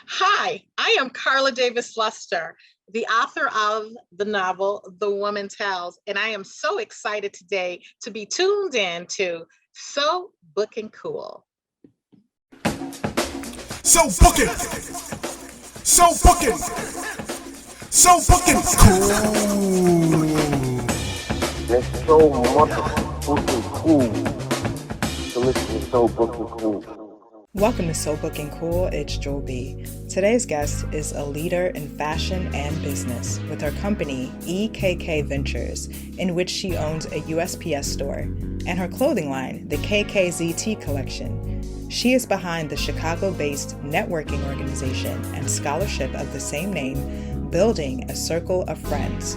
Hi, I am Karla Davis-Luster, the author of the novel The Woman Tells, and I am so excited today to be tuned in to So Booking Cool. So booking, so booking, so booking cool. It's so motherfucking cool to listen to So Booking Cool. Welcome to So Booking Cool, it's Jewel B. Today's guest is a leader in fashion and business with her company, EKK Ventures, in which she owns a USPS store, and her clothing line, the KKZT Collection. She is behind the Chicago-based networking organization and scholarship of the same name, Building a Circle of Friends,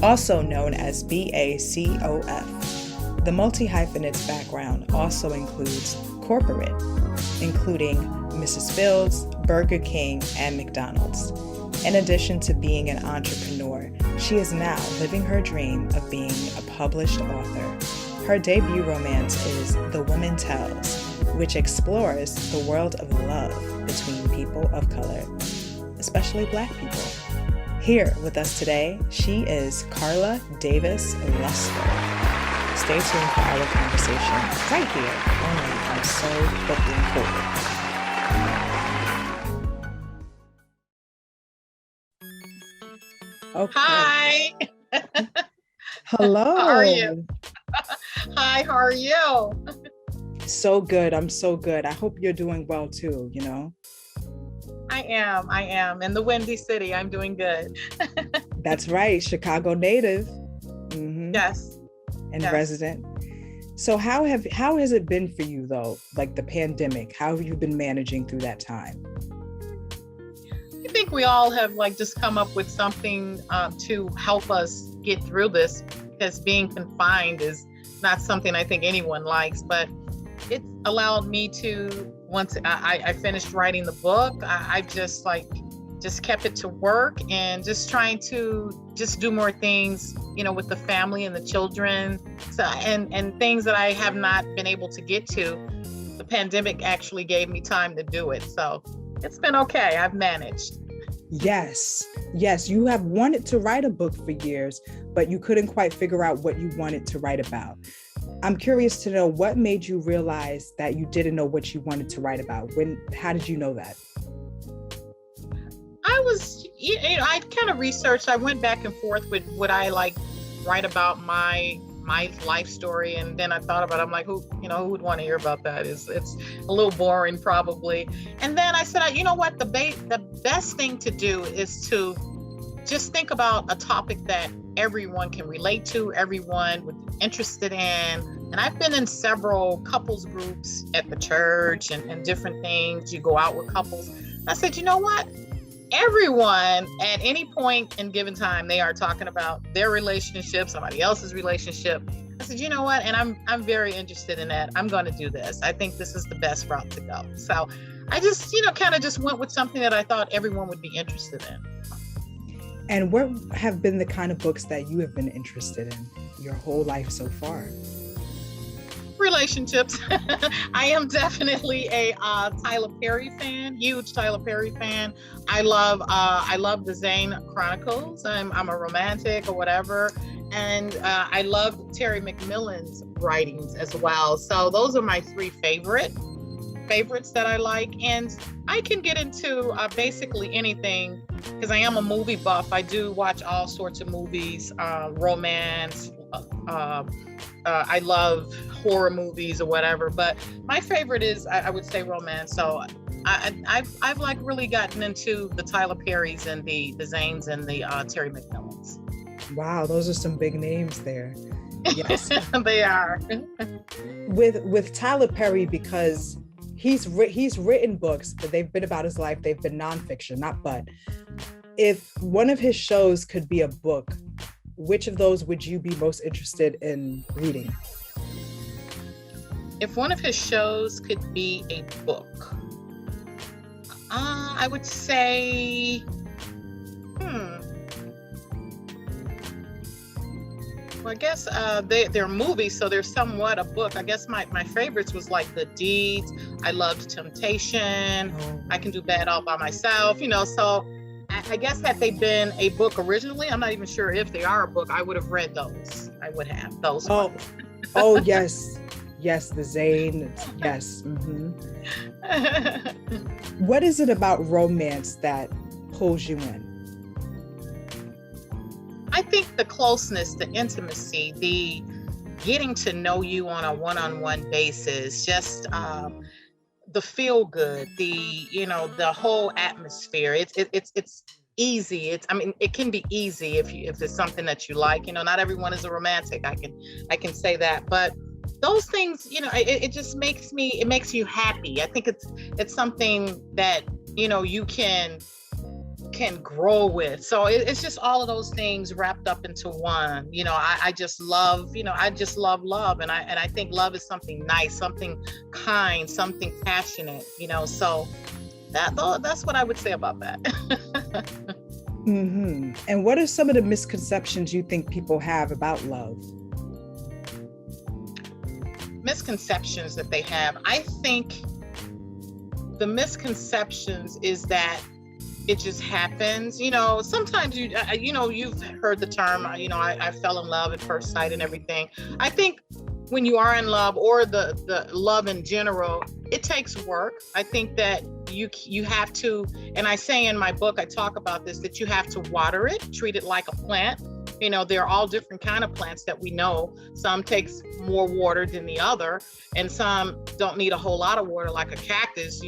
also known as BACOF. The multi-hyphenate's background also includes corporate, including Mrs. Fields, Burger King, and McDonald's. In addition to being an entrepreneur, she is now living her dream of being a published author. Her debut romance is The Woman Tells, which explores the world of love between people of color, especially Black people. Here with us today, she is Karla Davis-Luster. Stay tuned for our conversation right here only on So Booking Cool. Okay. Hi. Hello. How are you? Hi, how are you? So good. I'm so good. I hope you're doing well too, you know? I am. In the Windy City, I'm doing good. That's right. Chicago native. Mm-hmm. Yes. And yes. resident. So how has it been for you though? Like the pandemic, how have you been managing through that time? I think we all have just come up with something to help us get through this, because being confined is not something I think anyone likes, but it allowed me to, once I finished writing the book, I just kept it to work and just trying to just do more things, with the family and the children. So, and things that I have not been able to get to, the pandemic actually gave me time to do it. So it's been okay. I've managed. Yes. You have wanted to write a book for years, but you couldn't quite figure out what you wanted to write about. I'm curious to know what made you realize that you didn't know what you wanted to write about. How did you know that? I kind of researched. I went back and forth with what I write about my life story, and then I thought about it. I'm like, who would want to hear about that? It's a little boring probably. And then I said, you know what, the best thing to do is to just think about a topic that everyone can relate to, everyone would be interested in. And I've been in several couples groups at the church and different things. You go out with couples. I said, you know what? Everyone at any point in given time, they are talking about their relationship, somebody else's relationship. I said, you know what? And I'm very interested in that. I'm going to do this. I think this is the best route to go. So I just, kind of just went with something that I thought everyone would be interested in. And what have been the kind of books that you have been interested in your whole life so far? Relationships. I am definitely a Tyler Perry fan, huge Tyler Perry fan. I love the Zane Chronicles. I'm a romantic or whatever. And I love Terry McMillan's writings as well. So those are my three favorites that I like. And I can get into basically anything because I am a movie buff. I do watch all sorts of movies, romance, I love horror movies or whatever, but my favorite is, I would say, romance. So I've really gotten into the Tyler Perrys and the Zanes and the Terry McMillans. Wow, those are some big names there. Yes, they are. With Tyler Perry, because he's written books, but they've been about his life. They've been nonfiction, not but. If one of his shows could be a book, which of those would you be most interested in reading? If one of his shows could be a book, I would say, Well, I guess they're movies, so they're somewhat a book. I guess my favorites was like The Deeds. I loved Temptation. I Can Do Bad All by Myself. So I guess had they been a book originally, I'm not even sure if they are a book, I would have read those. I would have those. Oh yes, the Zane. Yes. Mm-hmm. What is it about romance that pulls you in? I think the closeness, the intimacy, the getting to know you on a one-on-one basis, just the feel good, the whole atmosphere. It's easy. It can be easy if it's something that you like. Not everyone is a romantic. I can say that, but those things, it just makes you happy. I think it's something that you can grow with. So it's just all of those things wrapped up into one. I just love love, and I think love is something nice, something kind, something passionate. So that's what I would say about that. Mm-hmm. And what are some of the misconceptions you think people have about love? Misconceptions that they have. I think the misconceptions is that it just happens. Sometimes you've heard the term, I fell in love at first sight and everything. I think when you are in love, or the love in general, it takes work. I think that you have to, and I say in my book, I talk about this, that you have to water it, treat it like a plant. There are all different kind of plants that we know. Some takes more water than the other, and some don't need a whole lot of water, like a cactus.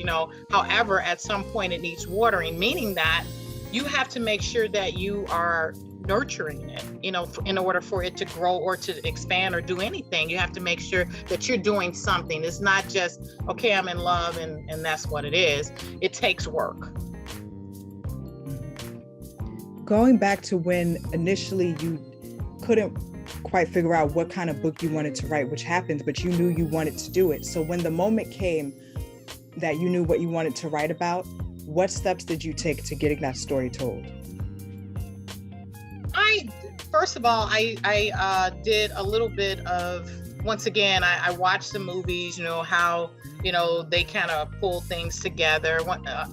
However, at some point it needs watering, meaning that you have to make sure that you are nurturing it, in order for it to grow or to expand or do anything. You have to make sure that you're doing something. It's not just, okay, I'm in love and that's what it is. It takes work. Going back to when initially you couldn't quite figure out what kind of book you wanted to write, which happens, but you knew you wanted to do it. So when the moment came that you knew what you wanted to write about, what steps did you take to getting that story told? First of all, I did a little bit of, once again, I watched the movies, how, they kind of pull things together.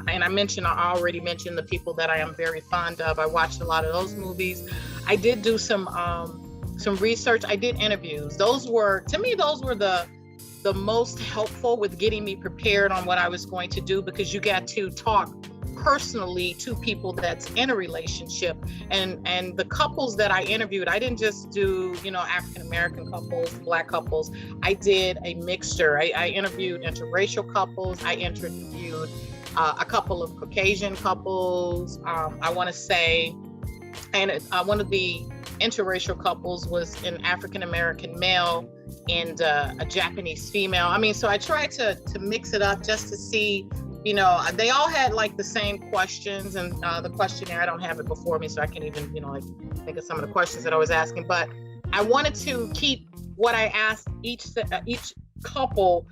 And I already mentioned the people that I am very fond of. I watched a lot of those movies. I did do some research. I did interviews. Those were the most helpful with getting me prepared on what I was going to do, because you got to talk personally to people that's in a relationship, and the couples that I interviewed, I didn't just do African-American couples, Black couples. I did a mixture. I interviewed interracial couples. I interviewed a couple of Caucasian couples. I want to say, and one of the interracial couples was an African-American male and a Japanese female. So I tried to mix it up just to see. They all had like the same questions, and the questionnaire, I don't have it before me, so I can't even, think of some of the questions that I was asking. But I wanted to keep what I asked each couple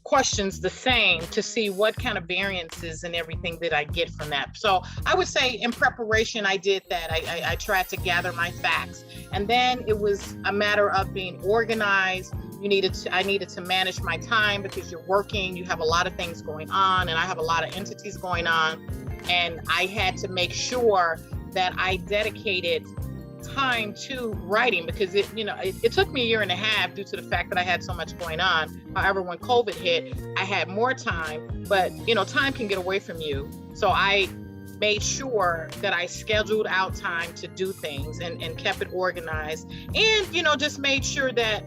questions the same, to see what kind of variances and everything that I get from that. So I would say in preparation, I did that. I tried to gather my facts, and then it was a matter of being organized. I needed to manage my time, because you're working, you have a lot of things going on, and I have a lot of entities going on. And I had to make sure that I dedicated time to writing, because it took me 1.5 years due to the fact that I had so much going on. However, when COVID hit, I had more time, but time can get away from you. So I made sure that I scheduled out time to do things and kept it organized, and just made sure that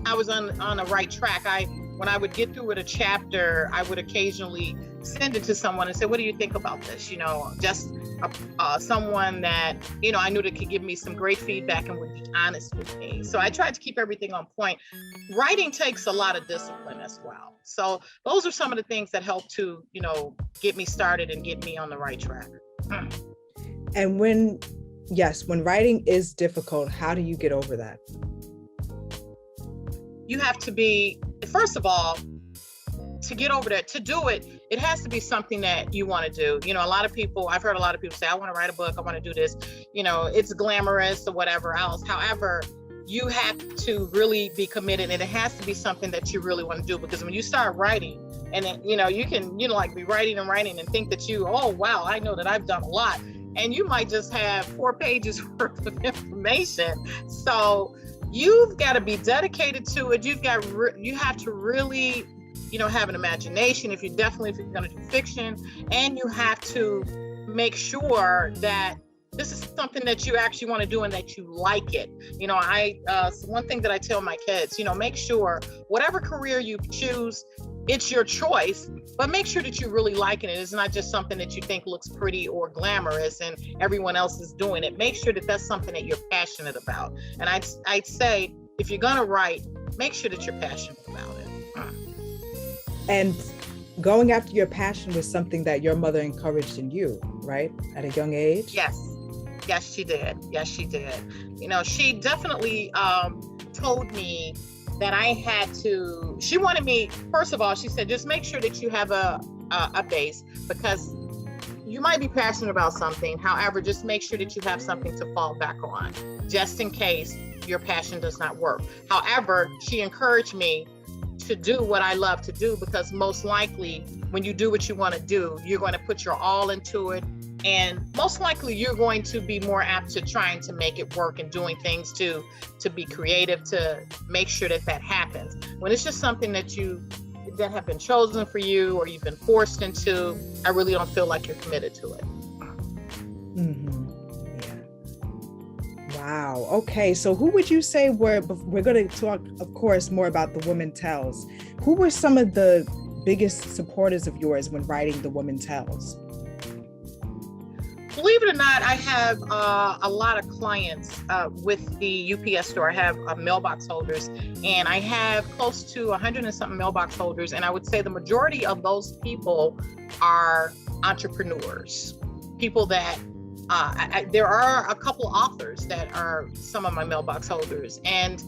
I was on the right track. When I would get through with a chapter, I would occasionally send it to someone and say, what do you think about this? Just someone that, I knew that could give me some great feedback and would be honest with me. So I tried to keep everything on point. Writing takes a lot of discipline as well. So those are some of the things that help to, get me started and get me on the right track. And when writing is difficult, how do you get over that? You have to be, first of all, to get over that, to do it, it has to be something that you want to do. I've heard a lot of people say, I want to write a book, I want to do this. It's glamorous or whatever else. However, you have to really be committed, and it has to be something that you really want to do, because when you start writing, and then, you can, like be writing and think that oh wow, I know that I've done a lot, and you might just have 4 pages worth of information. So you've got to be dedicated to it. You have to really, have an imagination if you're going to do fiction, and you have to make sure that this is something that you actually want to do and that you like it. One thing that I tell my kids, make sure whatever career you choose, it's your choice, but make sure that you really like it. It's not just something that you think looks pretty or glamorous and everyone else is doing it. Make sure that that's something that you're passionate about. And I'd say, if you're going to write, make sure that you're passionate about it. And going after your passion was something that your mother encouraged in you, right? At a young age? Yes, she did. She definitely told me that I had to, she wanted me, first of all, she said, just make sure that you have a base, because you might be passionate about something. However, just make sure that you have something to fall back on, just in case your passion does not work. However, she encouraged me to do what I love to do, because most likely when you do what you want to do, you're going to put your all into it. And most likely you're going to be more apt to trying to make it work and doing things to be creative, to make sure that happens. When it's just something that have been chosen for you, or you've been forced into, I really don't feel like you're committed to it. Mm-hmm. Yeah. Wow. Okay. So who would you say we're going to talk, of course, more about The Woman Tells. Who were some of the biggest supporters of yours when writing The Woman Tells? Believe it or not, I have a lot of clients with the UPS store. I have mailbox holders, and I have close to 100 and something mailbox holders. And I would say the majority of those people are entrepreneurs, people that there are a couple authors that are some of my mailbox holders. And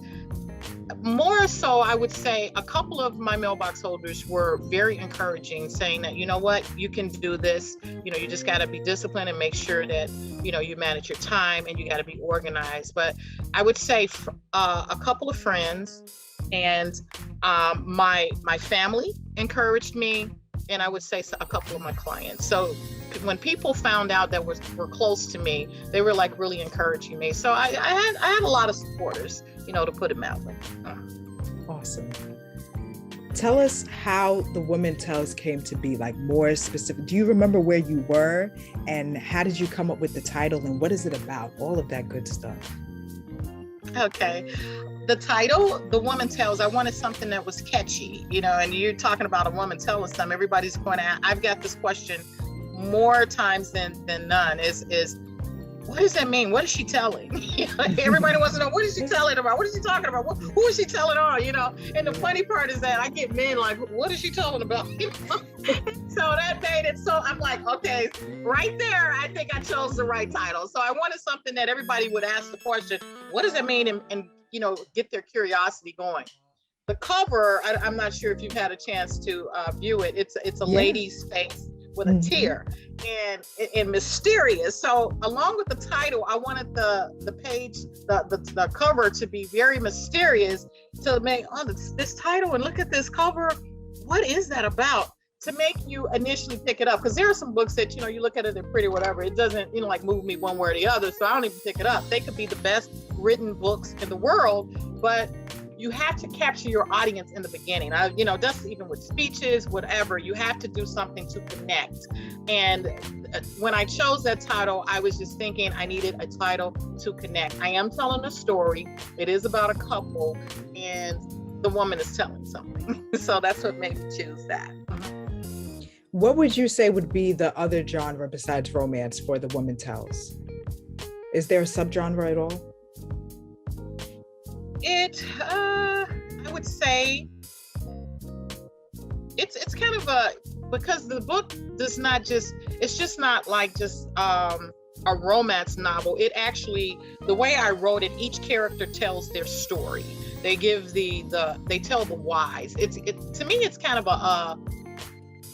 more so, I would say a couple of my mailbox holders were very encouraging, saying that, you know what, you can do this. You just got to be disciplined and make sure that, you manage your time, and you got to be organized. But I would say a couple of friends and my family encouraged me, and I would say a couple of my clients. So when people found out that were close to me, they were like really encouraging me. So I had a lot of supporters, to put it mildly. Awesome. Tell us how The Woman Tells came to be, like more specific. Do you remember where you were, and how did you come up with the title, and what is it about? All of that good stuff. Okay. The title, The Woman Tells, I wanted something that was catchy, and you're talking about a woman telling something. Everybody's going to, I've got this question more times than none is what does that mean? What is she telling? Everybody wants to know, what is she telling about? What is she talking about? Who is she telling on? And the funny part is that I get men like, what is she telling about? So that made it so I'm like, okay, right there, I think I chose the right title. So I wanted something that everybody would ask the question, what does it mean? And get their curiosity going. The cover, I'm not sure if you've had a chance to view it. It's a lady's face with a tear, and mysterious. So along with the title, I wanted the page, the cover to be very mysterious, to make this title, and look at this cover. What is that about? To make you initially pick it up, because there are some books that you look at it, they're pretty, whatever. It doesn't like move me one way or the other, so I don't even pick it up. They could be the best written books in the world, but you have to capture your audience in the beginning. That's even with speeches, whatever. You have to do something to connect. And when I chose that title, I was just thinking I needed a title to connect. I am telling a story. It is about a couple, and the woman is telling something. So that's what made me choose that. What would you say would be the other genre besides romance for The Woman Tells? Is there a subgenre at all? I would say it's kind of because the book does not it's just not like just a romance novel. It actually, the way I wrote it, each character tells their story. They give they tell the whys. To me, it's kind of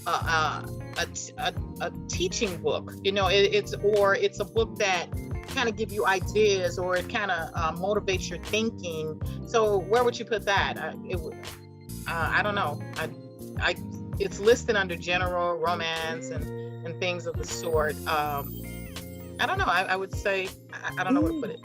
a a teaching book. You know, it's a book that kind of give you ideas, or it kind of motivates your thinking. So where would you put that? I don't know. It's listed under general romance and things of the sort. I don't know. I would say I don't know where to put it.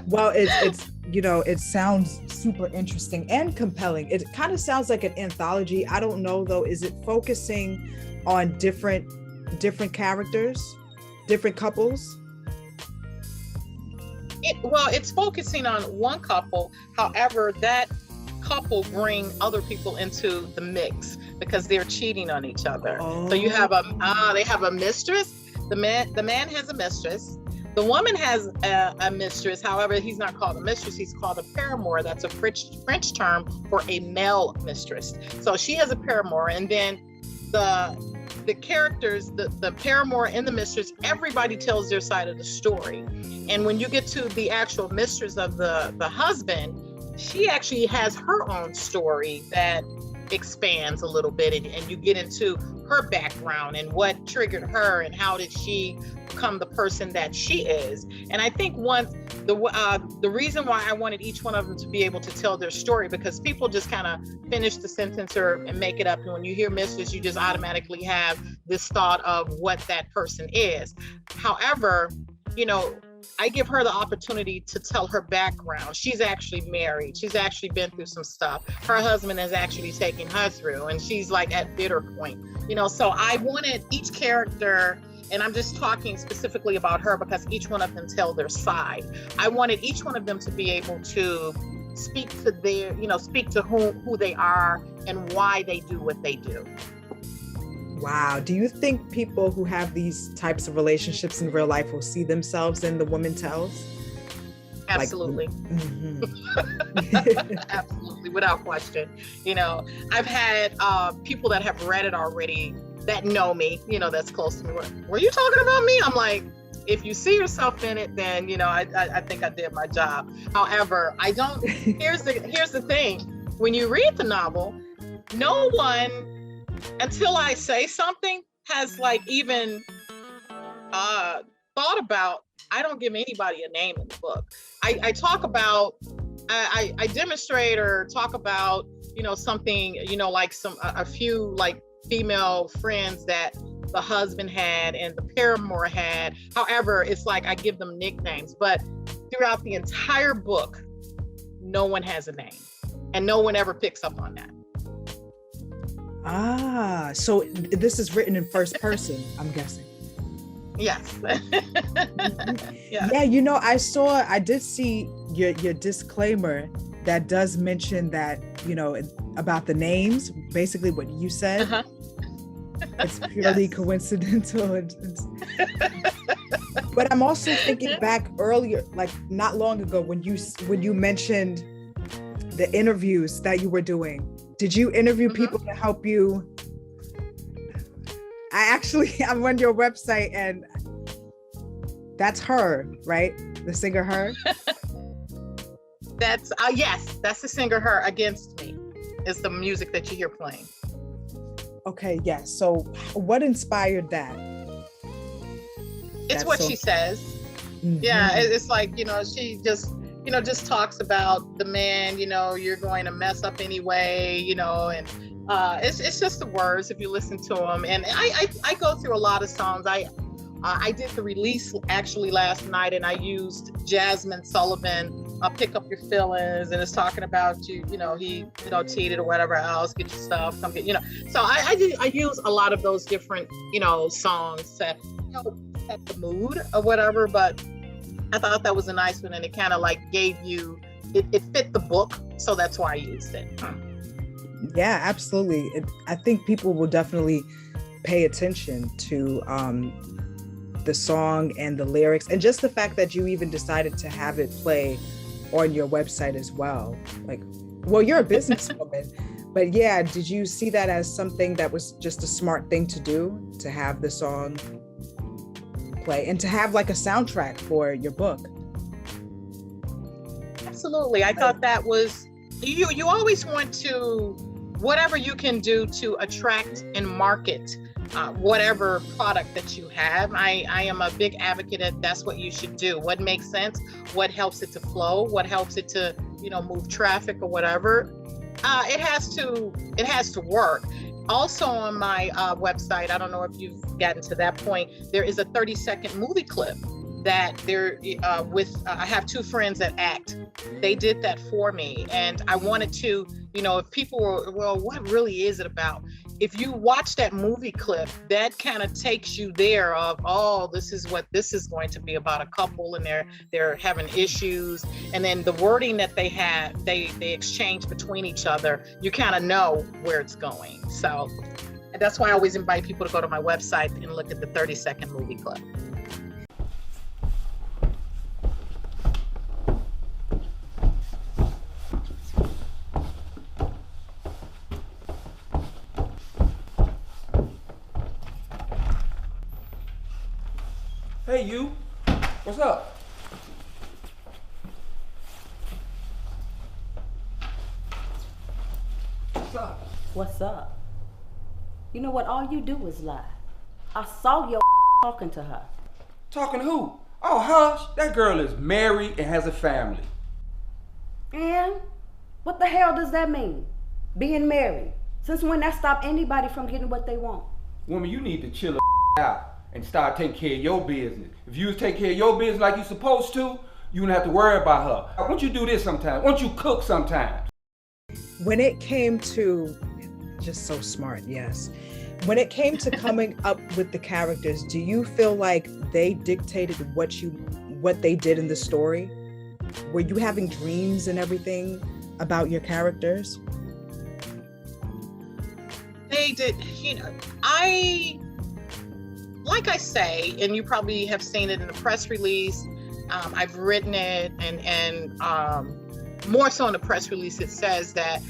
Well, it's you know, it sounds super interesting and compelling. It kind of sounds like an anthology. I don't know though. Is it focusing on different characters, different couples? It's focusing on one couple. However, that couple bring other people into the mix because they're cheating on each other. Oh. So you have they have a mistress. The man has a mistress. The woman has a mistress. However, he's not called a mistress. He's called a paramour. That's a French term for a male mistress. So she has a paramour, and then the characters, the paramour and the mistress, everybody tells their side of the story. And when you get to the actual mistress of the husband, she actually has her own story that expands a little bit, and you get into her background and what triggered her and how did she become the person that she is. And I think the reason why I wanted each one of them to be able to tell their story, because people just kind of finish the sentence and make it up. And when you hear mistress, you just automatically have this thought of what that person is. However, you know, I give her the opportunity to tell her background. She's actually married. She's actually been through some stuff. Her husband has actually taken her through, and she's like at bitter point, you know. So I wanted each character, and I'm just talking specifically about her because each one of them tell their side. I wanted each one of them to be able to speak to their, you know, speak to who they are and why they do what they do. Wow. Do you think people who have these types of relationships in real life will see themselves in The Woman Tells? Absolutely. Absolutely, without question. You know, I've had people that have read it already that know me, you know, that's close to me. Were you talking about me? I'm like, if you see yourself in it, then, you know, I think I did my job. However, I don't, here's the thing. When you read the novel, no one, until I say something, has like even thought about, I don't give anybody a name in the book. I talk about, I demonstrate or talk about, you know, something, you know, like a few like female friends that the husband had and the paramour had. However, it's like I give them nicknames, but throughout the entire book, no one has a name and no one ever picks up on that. Ah, so this is written in first person, I'm guessing. Yes. Yeah, you know, I did see your disclaimer that does mention that, you know, about the names, basically what you said. Uh-huh. It's purely coincidental. But I'm also thinking back earlier, like not long ago, when you mentioned the interviews that you were doing. Did you interview people to help you? I'm on your website and that's H.E.R, right? The singer H.E.R? That's yes, that's the singer H.E.R. Against Me is the music that you hear playing. Okay, yes. So what inspired that? It's what she says. Mm-hmm. Yeah, it's like, you know, she just talks about the man, you know, you're going to mess up anyway, you know, and it's just the words if you listen to them. And I go through a lot of songs. I did the release actually last night, and I used Jasmine Sullivan, Pick Up Your Feelings, and it's talking about he, you know, cheated or whatever else, get your stuff, come get, you know. So I use a lot of those different, you know, songs to, you know, set the mood or whatever, but I thought that was a nice one, and it kind of like gave you, it fit the book, so that's why I used it. Yeah, absolutely. I think people will definitely pay attention to the song and the lyrics, and just the fact that you even decided to have it play on your website as well. Like, well, you're a businesswoman, but yeah, did you see that as something that was just a smart thing to do, to have the song play and to have like a soundtrack for your book? Absolutely. I thought that was, you always want to, whatever you can do to attract and market whatever product that you have. I am a big advocate that that's what you should do. What makes sense, what helps it to flow, what helps it to, move traffic or whatever. It has to work. Also on my website, I don't know if you've gotten to that point, there is a 30-second movie clip that I have two friends that act. They did that for me. And I wanted to, if people were, well, what really is it about? If you watch that movie clip, that kind of takes you there of, oh, this is what this is going to be about, a couple and they're having issues. And then the wording that they had, they exchange between each other, you kind of know where it's going. So that's why I always invite people to go to my website and look at the 30-second movie clip. Hey, you. What's up? What's up? What's up? You know what? All you do is lie. I saw your talking to her. Talking to who? Oh, hush. That girl is married and has a family. And what the hell does that mean? Being married. Since when that stopped anybody from getting what they want? Woman, you need to chill out and start taking care of your business. If you was taking care of your business like you supposed to, you wouldn't have to worry about her. Why don't you do this sometimes? Why don't you cook sometimes? When it came to, just so smart, yes. When it came to coming up with the characters, do you feel like they dictated what they did in the story? Were you having dreams and everything about your characters? They did, like I say, and you probably have seen it in the press release, I've written it, and more so in the press release, it says that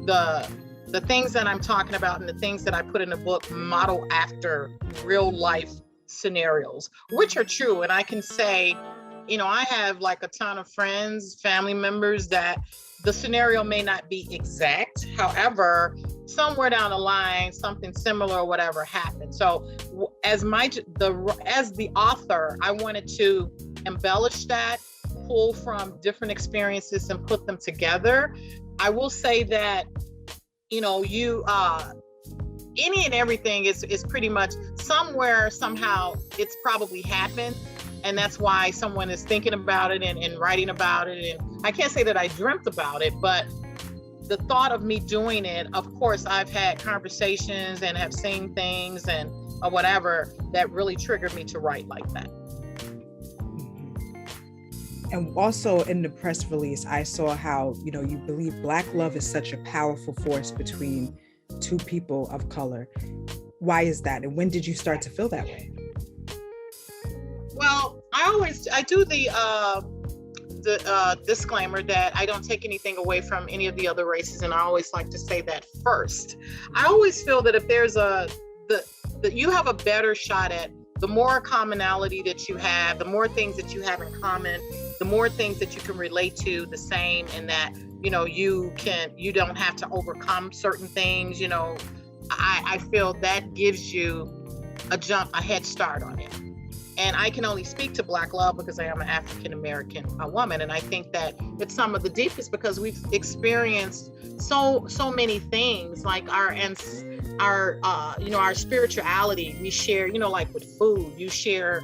the things that I'm talking about and the things that I put in the book model after real life scenarios, which are true. And I can say, I have like a ton of friends, family members that the scenario may not be exact. However, somewhere down the line, something similar or whatever happened. So as the author, I wanted to embellish that, pull from different experiences and put them together. I will say that, any and everything is pretty much somewhere, somehow it's probably happened. And that's why someone is thinking about it and writing about it. And I can't say that I dreamt about it, but the thought of me doing it, of course, I've had conversations and have seen things and or whatever that really triggered me to write like that. And also in the press release, I saw how, you believe Black love is such a powerful force between two people of color. Why is that? And when did you start to feel that way? Well, I do the disclaimer that I don't take anything away from any of the other races, and I always like to say that first. I always feel that if there's that you have a better shot at, the more commonality that you have, the more things that you have in common, the more things that you can relate to the same, and that you don't have to overcome certain things. I feel that gives you a head start on it. And I can only speak to Black love because I am an African-American woman. And I think that it's some of the deepest because we've experienced so many things, like our spirituality. We share, like with food, you share,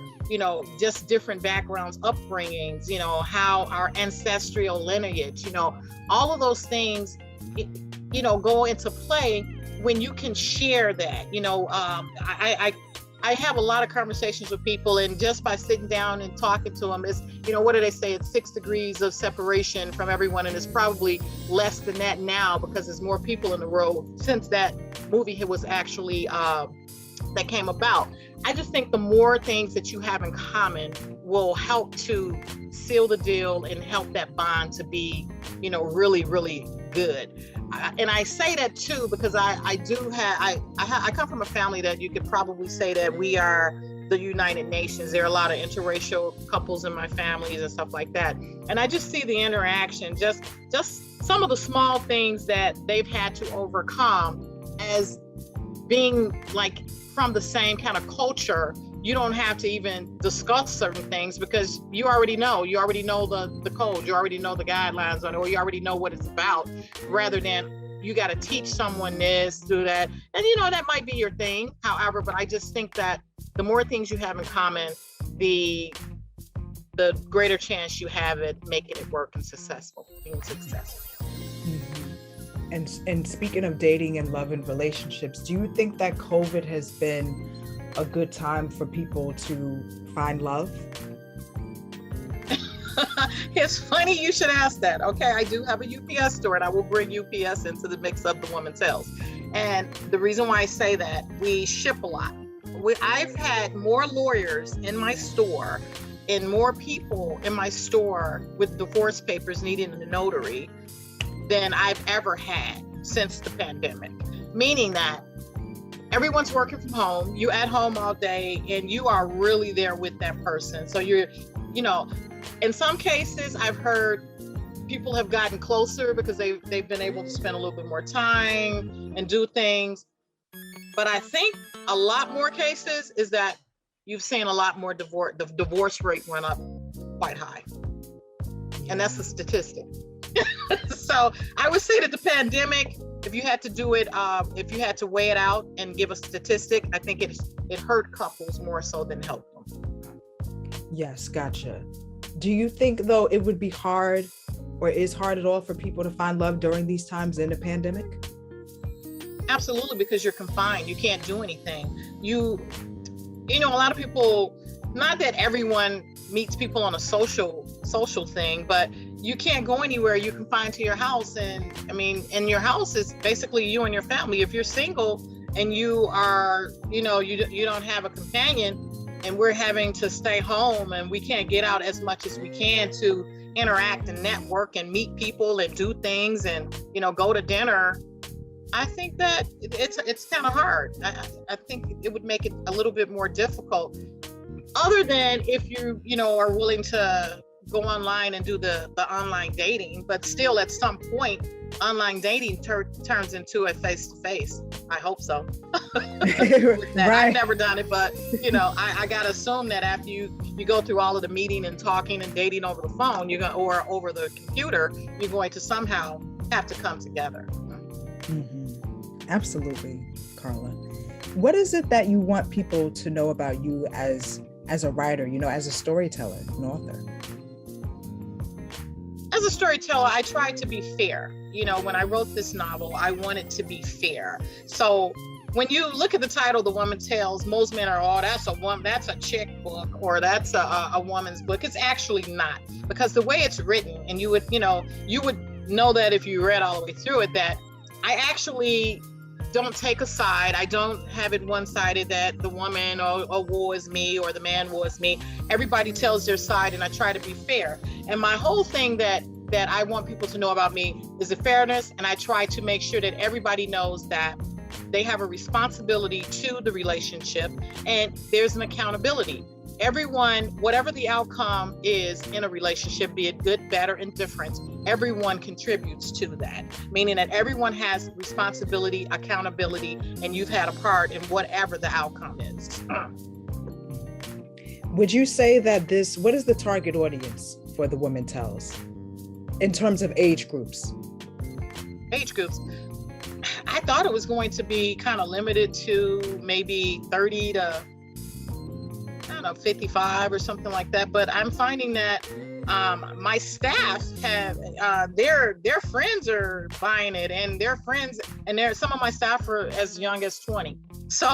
just different backgrounds, upbringings, how our ancestral lineage, all of those things, go into play when you can share that. I have a lot of conversations with people, and just by sitting down and talking to them, is, what do they say? It's 6 degrees of separation from everyone. And it's probably less than that now because there's more people in the world since that movie was actually, that came about. I just think the more things that you have in common will help to seal the deal and help that bond to be, really, really good. And I say that too because I come from a family that you could probably say that we are the United Nations. There are a lot of interracial couples in my families and stuff like that. And I just see the interaction, just some of the small things that they've had to overcome as being like from the same kind of culture, you don't have to even discuss certain things because you already know the code, you already know the guidelines on it, or you already know what it's about, rather than you got to teach someone this, do that. And that might be your thing. However, but I just think that the more things you have in common, the greater chance you have at making it work and being successful. Mm-hmm. And speaking of dating and love and relationships, do you think that COVID has been a good time for people to find love? It's funny you should ask that. Okay, I do have a UPS store, and I will bring UPS into the mix of the Woman Tells. And the reason why I say that, we ship a lot. I've had more lawyers in my store and more people in my store with divorce papers needing a notary than I've ever had since the pandemic. Meaning that everyone's working from home, you at home all day, and you are really there with that person. So you're, in some cases I've heard people have gotten closer because they've been able to spend a little bit more time and do things. But I think a lot more cases is that you've seen a lot more divorce. The divorce rate went up quite high. And that's a statistic. So I would say that the pandemic, if you had to do it, if you had to weigh it out and give a statistic, I think it hurt couples more so than helped them. Yes, gotcha. Do you think though it would be hard or is hard at all for people to find love during these times in the pandemic? Absolutely, because you're confined. You can't do anything. A lot of people, not that everyone meets people on a social thing, but you can't go anywhere. You're confined to your house. And your house is basically you and your family. If you're single and you are, you don't have a companion, and we're having to stay home and we can't get out as much as we can to interact and network and meet people and do things and, go to dinner, I think that it's kind of hard. I think it would make it a little bit more difficult, other than if you are willing to go online and do the online dating. But still, at some point, online dating turns into a face-to-face. I hope so. Right. I've never done it, but I gotta assume that after you go through all of the meeting and talking and dating over the phone, or over the computer, you're going to somehow have to come together. Mm-hmm. Absolutely, Karla. What is it that you want people to know about you as a writer, as a storyteller, an author? As a storyteller, I tried to be fair. When I wrote this novel, I wanted to be fair. So when you look at the title, The Woman Tells, most men are, that's a chick book, or that's a woman's book. It's actually not, because the way it's written, and you would know that if you read all the way through it, that I actually don't take a side. I don't have it one-sided that the woman or was me or the man was me. Everybody tells their side, and I try to be fair. And my whole thing that I want people to know about me is the fairness, and I try to make sure that everybody knows that they have a responsibility to the relationship, and there's an accountability. Everyone, whatever the outcome is in a relationship, be it good, better, indifferent, everyone contributes to that, meaning that everyone has responsibility, accountability, and you've had a part in whatever the outcome is. Would you say that what is the target audience for The Woman Tells in terms of age groups? Age groups. I thought it was going to be kind of limited to maybe 30 to 55 or something like that, but I'm finding that my staff have their friends are buying it, and their friends, and some of my staff are as young as 20. So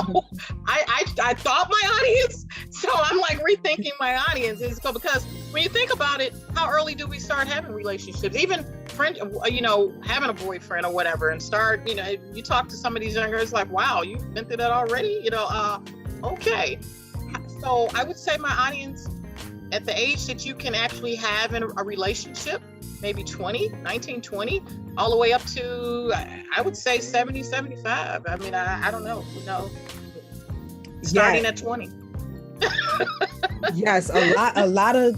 I thought my audience, so I'm like rethinking my audience, because when you think about it, how early do we start having relationships? Even having a boyfriend or whatever, and start, you talk to some of these young girls, like, wow, you've been through that already, okay. So I would say my audience at the age that you can actually have in a relationship, maybe 19, 20, all the way up to, I would say 70, 75. I mean, I don't know, starting at 20. Yes, a lot of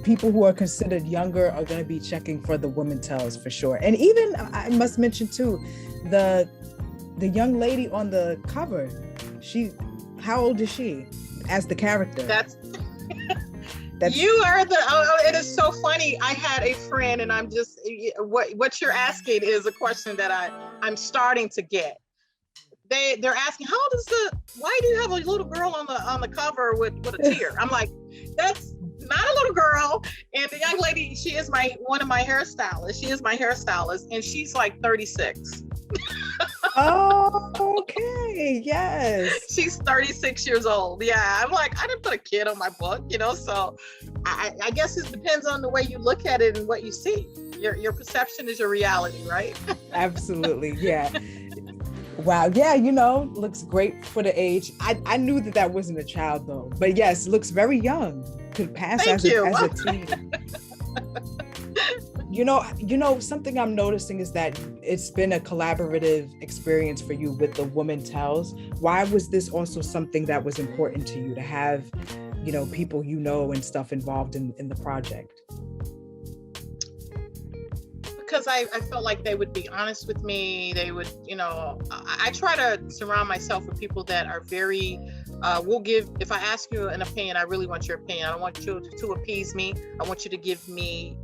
people who are considered younger are going to be checking for The Woman Tells for sure. And even, I must mention too, the young lady on the cover, How old is she as the character? That's That's you are the. It is so funny. I had a friend, and I'm just what you're asking is a question that I'm starting to get. They're asking, how does why do you have a little girl on the cover with a tear? I'm like, that's not a little girl. And the young lady, she is one of my hairstylists. She is my hairstylist, and she's like 36. Oh, okay. Yes. She's 36 years old. Yeah, I'm like, I didn't put a kid on my book, so I guess it depends on the way you look at it and what you see. Your perception is your reality, right? Absolutely. Yeah. Wow. Yeah, looks great for the age. I knew that wasn't a child though, but yes, looks very young. Could pass as a teen. Something I'm noticing is that it's been a collaborative experience for you with The Woman Tells. Why was this also something that was important to you to have, people and stuff involved in the project? Because I felt like they would be honest with me. They would, I try to surround myself with people that are very, if I ask you an opinion, I really want your opinion. I don't want you to appease me. I want you to give me,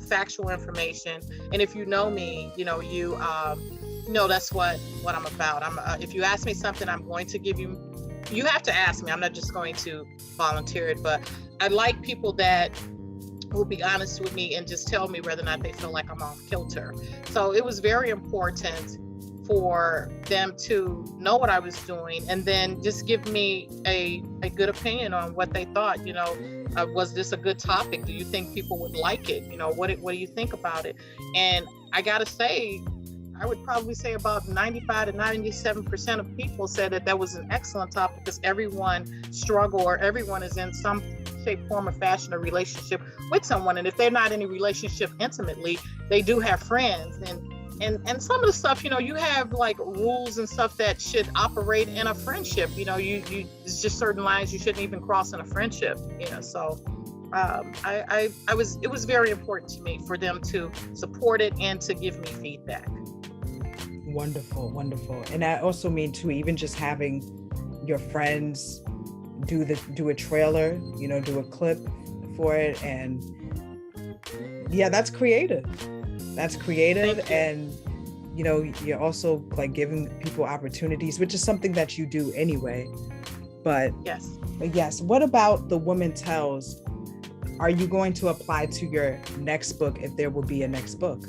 factual information. And if you know me, you that's what I'm about. If you ask me something, I'm going to give you have to ask me. I'm not just going to volunteer it, but I like people that will be honest with me and just tell me whether or not they feel like I'm off kilter. So it was very important for them to know what I was doing and then just give me a good opinion on what they thought. Was this a good topic? Do you think people would like it? What do you think about it? And I gotta say, I would probably say about 95 to 97% of people said that was an excellent topic because everyone struggle or everyone is in some shape, form, or fashion a relationship with someone. And if they're not in a relationship intimately, they do have friends. And some of the stuff, you have like rules and stuff that should operate in a friendship. There's just certain lines you shouldn't even cross in a friendship. So it was very important to me for them to support it and to give me feedback. Wonderful, wonderful. And I also mean too, even just having your friends do a trailer, do a clip for it. And yeah, that's creative. And you're also like giving people opportunities, which is something that you do anyway. But yes, what about The Woman Tells? Are you going to apply to your next book if there will be a next book?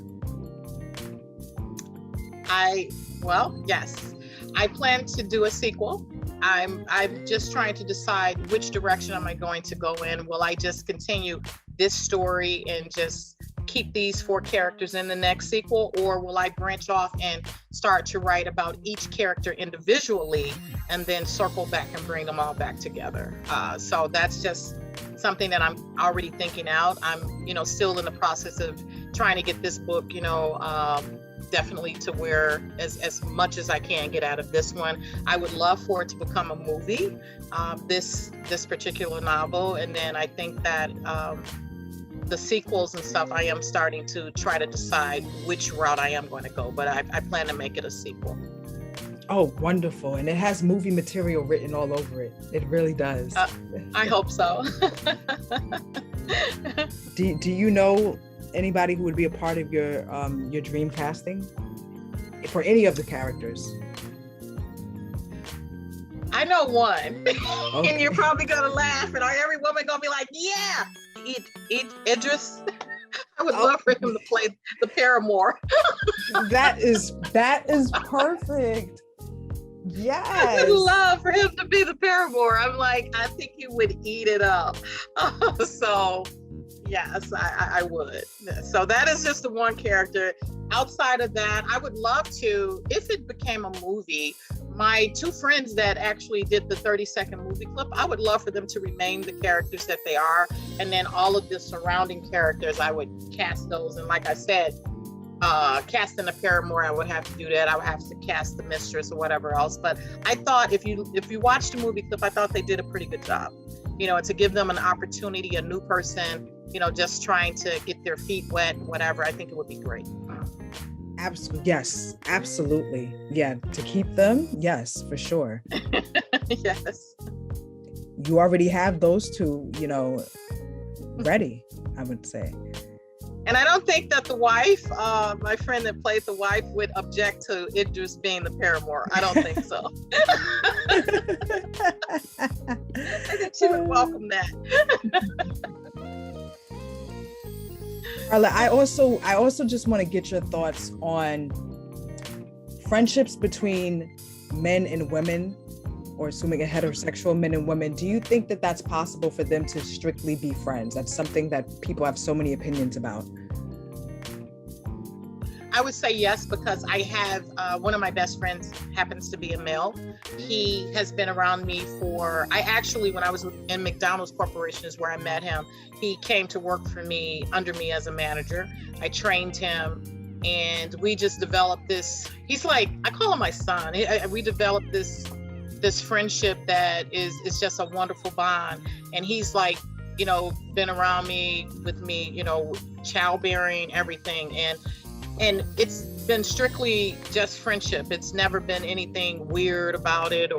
Yes. I plan to do a sequel. I'm just trying to decide which direction am I going to go in. Will I just continue this story and just keep these 4 characters in the next sequel, or will I branch off and start to write about each character individually and then circle back and bring them all back together? So that's just something that I'm already thinking out. I'm, still in the process of trying to get this book, definitely to where as much as I can get out of this one. I would love for it to become a movie, this particular novel. And then I think that the sequels and stuff, I am starting to try to decide which route I am going to go, but I plan to make it a sequel. Oh, wonderful. And it has movie material written all over it. It really does. I hope so. Do you know anybody who would be a part of your dream casting for any of the characters? I know one. Okay. And you're probably gonna laugh, and every woman gonna be like, yeah, Idris. I would love for him to play the paramour. That is perfect. Yes. I would love for him to be the paramour. I'm like, I think he would eat it up. So yes, I would. So that is just the one character. Outside of that, I would love to, if it became a movie, my 2 friends that actually did the 30-second movie clip, I would love for them to remain the characters that they are. And then all of the surrounding characters, I would cast those. And like I said, casting a paramour, I would have to do that. I would have to cast the mistress or whatever else. But I thought if you watched the movie clip, I thought they did a pretty good job. To give them an opportunity, a new person, just trying to get their feet wet and whatever. I think it would be great. Yes, absolutely. Yeah, to keep them, yes, for sure. Yes. You already have those two, ready, I would say. And I don't think that the wife, my friend that played the wife, would object to Idris being the paramour. I don't think so. I think she would welcome that. Karla, I also just want to get your thoughts on friendships between men and women, or assuming a heterosexual men and women. Do you think that that's possible for them to strictly be friends? That's something that people have so many opinions about. I would say yes, because I have one of my best friends happens to be a male. He has been around me when I was in McDonald's Corporation is where I met him. He came to work for me, under me as a manager. I trained him, and we just developed this, I call him my son. We developed this friendship that is just a wonderful bond. And he's been around me, with me, childbearing, everything. And it's been strictly just friendship. It's never been anything weird about it,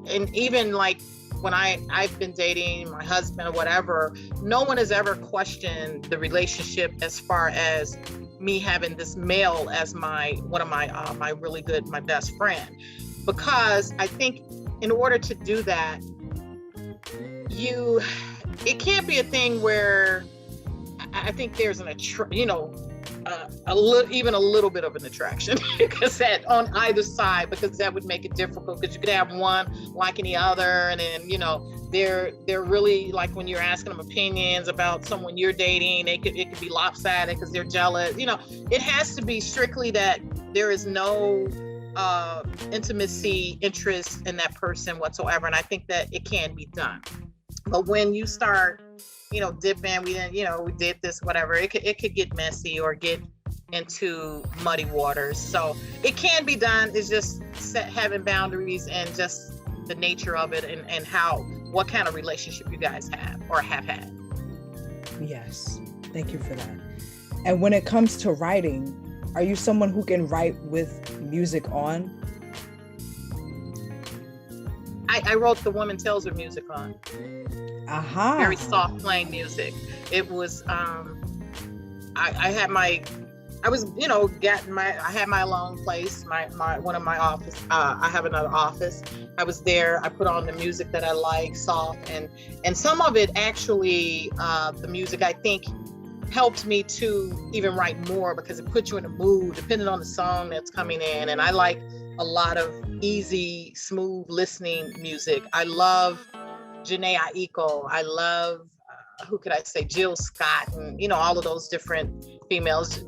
and even when I've been dating my husband or whatever, no one has ever questioned the relationship as far as me having this male as one of my really good, my best friend. Because I think in order to do that, it can't be a thing where I think there's even a little bit of an attraction because that on either side, because that would make it difficult, because you could have one liking the other, and then they're really, when you're asking them opinions about someone you're dating, it could be lopsided because they're jealous. It has to be strictly that there is no intimacy, interest in that person whatsoever, and I think that it can be done. But when you start dipping, we did this, whatever, it could get messy or get into muddy waters. So it can be done. It's just having boundaries and just the nature of it, and what kind of relationship you guys have or have had. Yes, thank you for that. And when it comes to writing, are you someone who can write with music on? I wrote The Woman Tells Her music on. Aha. Very soft playing music. It was I had my own place, one of my office. I have another office. I was there. I put on the music that I like, soft, and some of it actually, the music I think helped me to even write more, because it puts you in a mood depending on the song that's coming in. And I like a lot of easy, smooth listening music. I love Janae Aiko. I love, who could I say, Jill Scott, and all of those different females.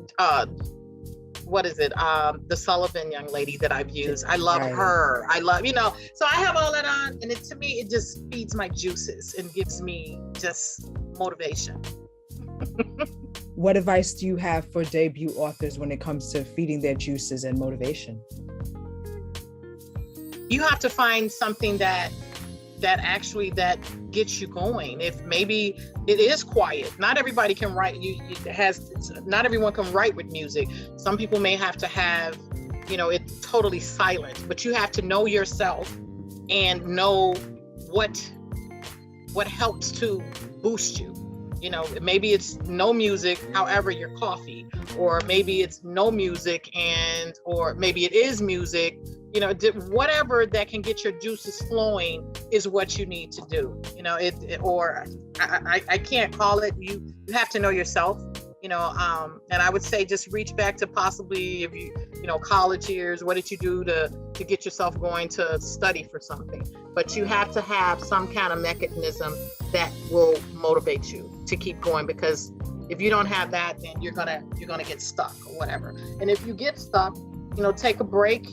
What is it? The Sullivan young lady that I've used. I love her. I love, so I have all that on, and to me, it just feeds my juices and gives me just motivation. What advice do you have for debut authors when it comes to feeding their juices and motivation? You have to find something that gets you going. If maybe it is quiet, not everybody can write. Not everyone can write with music. Some people may have to have, it's totally silent, but you have to know yourself and know what helps to boost you. Maybe it's no music, however, your coffee, or maybe it's no music or maybe it is music. Whatever that can get your juices flowing is what you need to do. I can't call it. You have to know yourself. And I would say just reach back to possibly, if college years. What did you do to get yourself going to study for something? But you have to have some kind of mechanism that will motivate you to keep going, because if you don't have that, then you're gonna get stuck or whatever. And if you get stuck, take a break.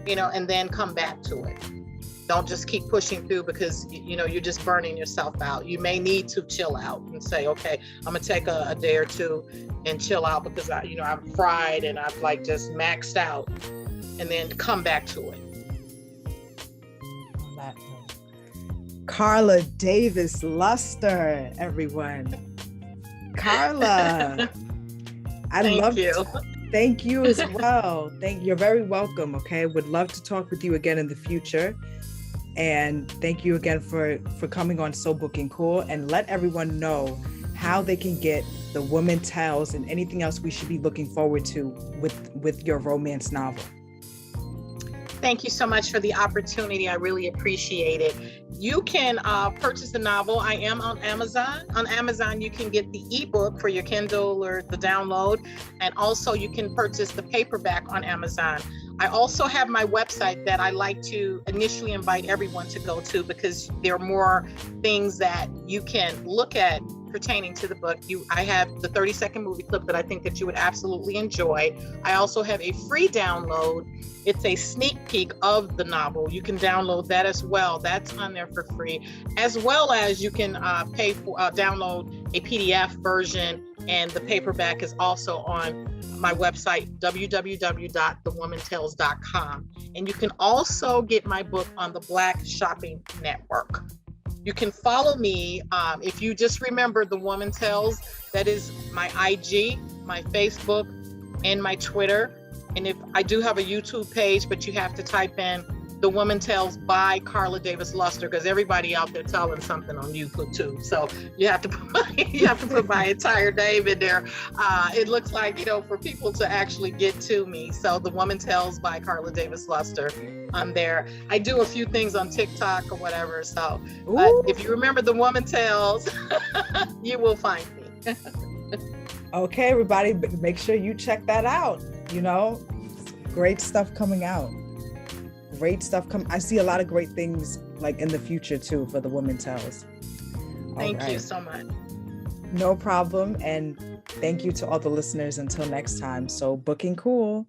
And then come back to it. Don't just keep pushing through, because you're just burning yourself out. You may need to chill out and say, okay, I'm gonna take a day or two and chill out, because I'm fried and I've just maxed out, and then come back to it. Karla Davis-Luster, everyone. Karla, Thank you. Thank you as well. You're very welcome. Okay, would love to talk with you again in the future. And thank you again for coming on So Booking Cool, and let everyone know how they can get the Woman Tells and anything else we should be looking forward to with your romance novel. Thank you so much for the opportunity. I really appreciate it. You can purchase the novel. I am on Amazon. On Amazon, you can get the ebook for your Kindle or the download. And also you can purchase the paperback on Amazon. I also have my website that I like to initially invite everyone to go to, because there are more things that you can look at pertaining to the book. I have the 30-second movie clip that I think that you would absolutely enjoy. I also have a free download. It's a sneak peek of the novel. You can download that as well. That's on there for free, as well as you can pay for download a PDF version, and the paperback is also on my website, www.thewomantells.com. And you can also get my book on the Black Shopping Network. You can follow me if you just remember The Woman Tells. That is my IG, my Facebook, and my Twitter. And if I do have a YouTube page, but you have to type in The Woman Tells by Karla Davis-Luster, because everybody out there telling something on YouTube too. So you have to put my entire name in there. It looks like, for people to actually get to me. So The Woman Tells by Karla Davis-Luster. I'm there. I do a few things on TikTok or whatever. So if you remember The Woman Tells, you will find me. Okay, everybody, make sure you check that out. Great stuff coming out. I see a lot of great things like in the future too for The Woman Tells. Thank you so much. No problem. And thank you to all the listeners. Until next time. So Booking Cool.